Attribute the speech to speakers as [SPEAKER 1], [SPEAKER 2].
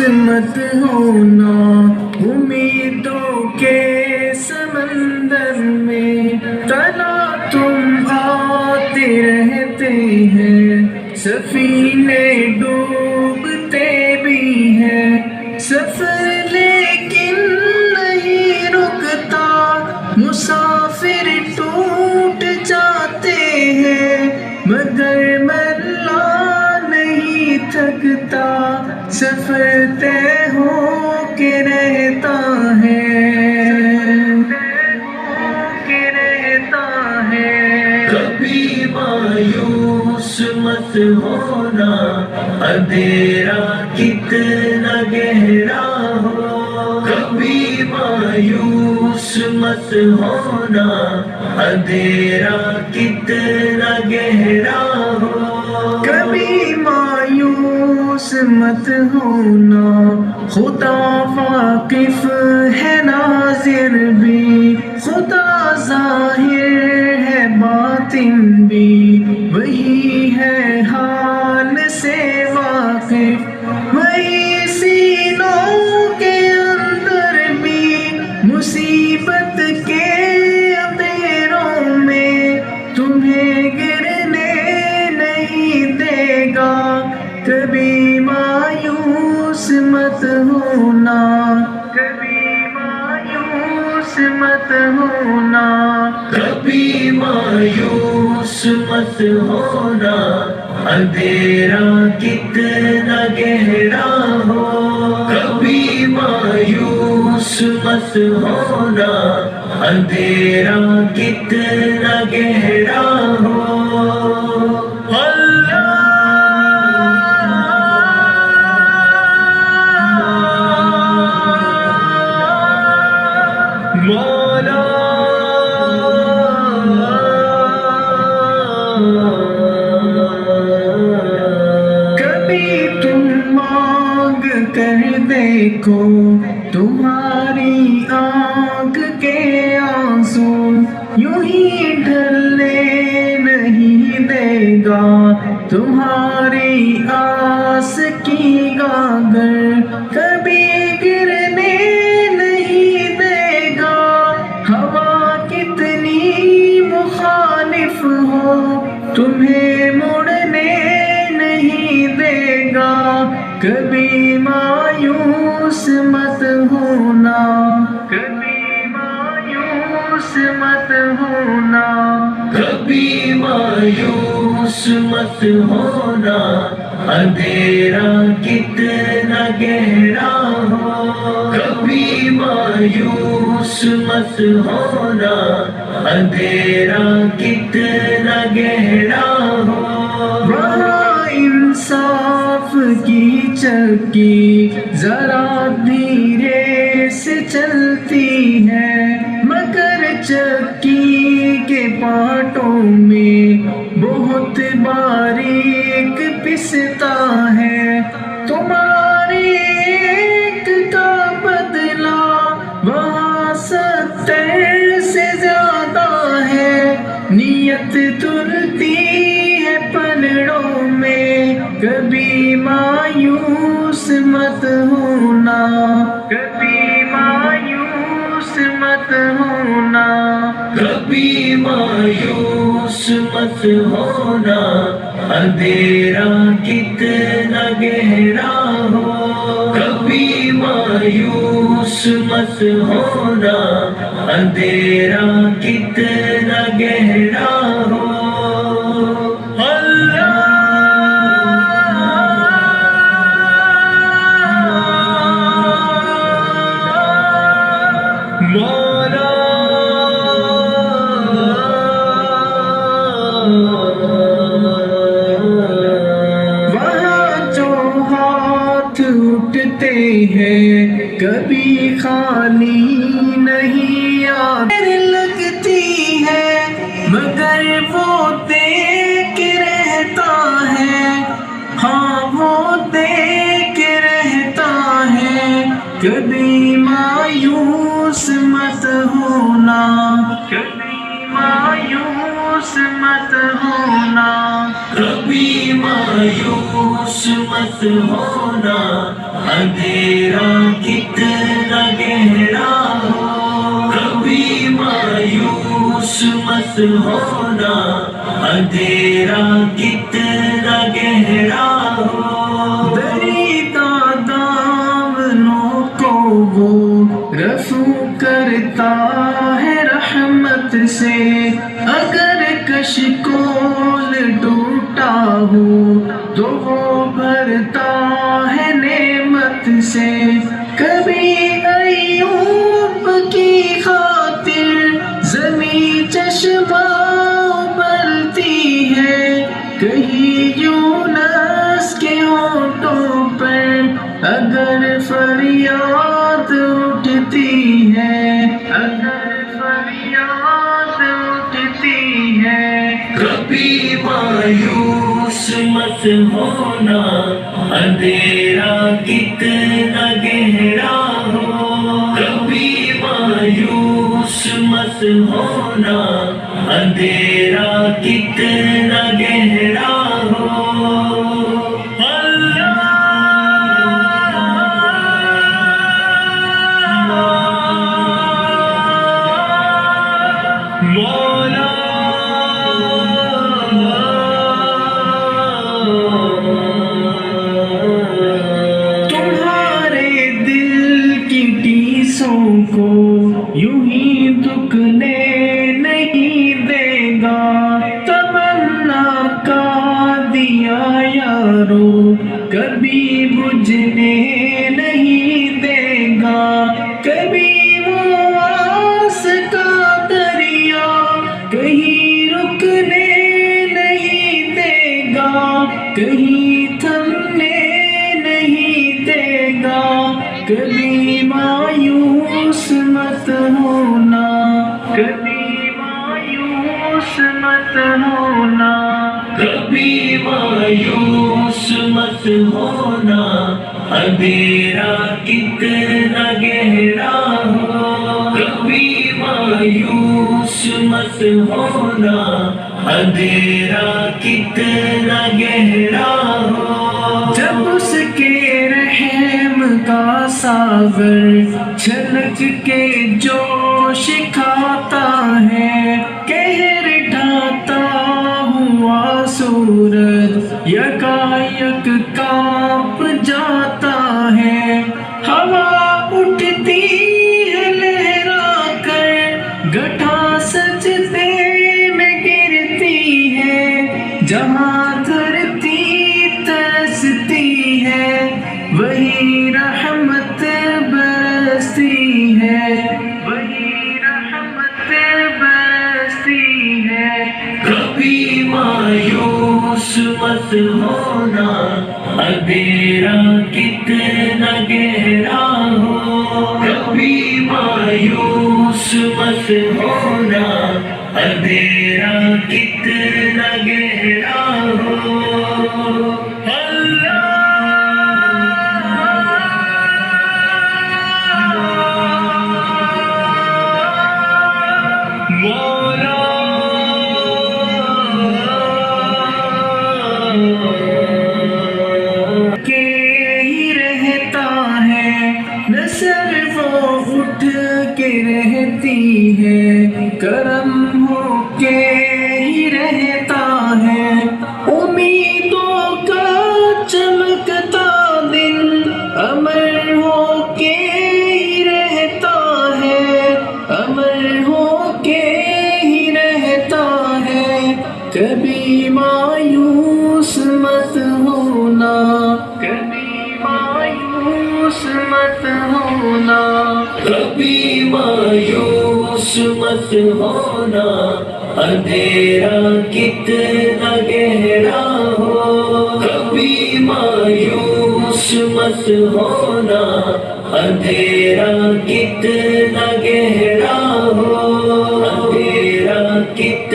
[SPEAKER 1] مت ہونا امیدوں کے سمندر میں، تلا تم آتے رہتے ہیں، سفینے ڈوبتے بھی ہیں، سفر لیکن نہیں رکتا، مسافر ٹوٹ جاتے ہیں، مگر ملا نہیں تھکتا، سفر طے ہو کے رہتا ہے، کبھی مایوس مت ہونا، اندھیرا کتنا گہرا ہو، کبھی مایوس مت ہونا، اندھیرا کتنا گہرا ہو، کبھی مایوس مت ہونا، خدا واقف ہے ناظر بھی، خدا ظاہر ہے باطن بھی، وہی ہے حال سے واقف، وہی سینوں کے اندر بھی، مصیبت کے اندھیروں میں تمہیں گرنے نہیں دے گا، کبھی مایوس مت ہونا، کبھی مایوس مت ہونا، کبھی مایوس مت ہونا، اندھیرا کتنا گہرا ہو، کبھی مایوس مت ہونا، اندھیرا کتنا گہرا ہو، مولا کبھی تم مانگ کر دیکھو، تمہاری آنکھ کے آنسو یوں ہی ڈھلنے نہیں دے گا، تمہاری آس کی گاگر کبھی گرنے نہیں دے گا، ہوا کتنی مخالف ہو تمہیں مڑنے نہیں دے گا، کبھی مایوس مت ہونا، کبھی مایوس مت ہونا، کبھی مایوس مت ہونا، اندھیرا کتنا گہرا ہو، کبھی مایوس مت ہونا، اندھیرا کتنا گہرا ہو، وہاں انصاف کی چکی ذرا دھیرے سے چلتی ہے، مگر چکی کے پانٹوں میں بہت باریک پستا ہے، تمہاری ایک کا بدلہ وہاں 70 سے زیادہ ہے، نیت تلتی ہے پلڑوں میں، کبھی مایوس مت ہونا، کبھی مایوس مت ہونا، کبھی مایوس مت ہونا، اندھیرا کتنا گہرا ہو، کبھی مایوس مت ہونا، اندھیرا کتنا گہرا ہو، مولا وہاں جو ہاتھ اٹھتے ہیں کبھی خالی نہیں آتے، لگتی ہے مگر وہ دے کے رہتا ہے، ہاں وہ دے کے رہتا ہے، کبھی مایوس مت ہونا، کبھی مایوس مت ہونا، کبھی مایوس مت ہونا، اندھیرا کتنا گہرا ہو، کبھی مایوس مت ہونا، اندھیرا کتنا گہرا ہو، دریدہ دامنوں کو وہ رفع کرتا ہے رحمت سے، اگر کشکول ٹوٹا ہو تو وہ بھرتا ہے نعمت سے، کبھی ایوب کی خاطر زمین چشمہ ابلتی ہے، کہیں یونس کے ہونٹوں پر اگر فریاد اٹھتی ہے، اگر فریاد اٹھتی ہے، کبھی مایوس مت ہونا، اندھیرا کتنا گہرا ہو، کبھی مایوس مت ہونا، اندھیرا کتنا گہرا ہو، مولا تمہارے دل کی ٹیسوں کو یوں ہی دکھنے نہیں دے گا، تمنا کا دیا یارو کبھی بجھنے نہیں دے گا، کبھی وہ آس کا دریا کہیں رکنے نہیں دے گا، کہیں تھمنے نہیں دے گا، کبھی مایوس مت ہونا، کبھی مایوس مت ہونا، کبھی مایوس مت ہونا، اندھیرا کتنا گہرا ہو، کبھی مایوس مت ہونا، اندھیرا کتنا گہرا ہو، جب اس کے رحم کا ساغر چھلک کے جوش کھاتا ہے، قہر ڈھاتا ہوا سورج یکایک کانپ جاتا ہے، ہوا اٹھتی ہے لہرا کر گٹھا سجدے میں گرتی ہے، جہاں دھرتی ترستی ہے وہی رحمت برستی ہے، وہی رحمت برستی ہے، کبھی مایوس مت ہونا، اندھیرا کتنا گہرا ہو، کبھی مایوس مت ہونا، اندھیرا کتنا گہرا ہو، مولا کے ہی رہتا ہے، نثر وہ اٹھ کے رہتی ہے، کرم ہو کے ہی رہتا ہے، امیدوں کا چمکتا دن امر ہو کے ہی رہتا ہے، امر ہو کے ہی رہتا ہے، کبھی مایوس مت ہونا، کبھی مایوس مت ہونا، کبھی مایوس مت ہونا، اندھیرا کتنا گہرا ہو، کبھی مایوس مت ہونا، اندھیرا کتنا گہرا ہو، اندھیرا کتنا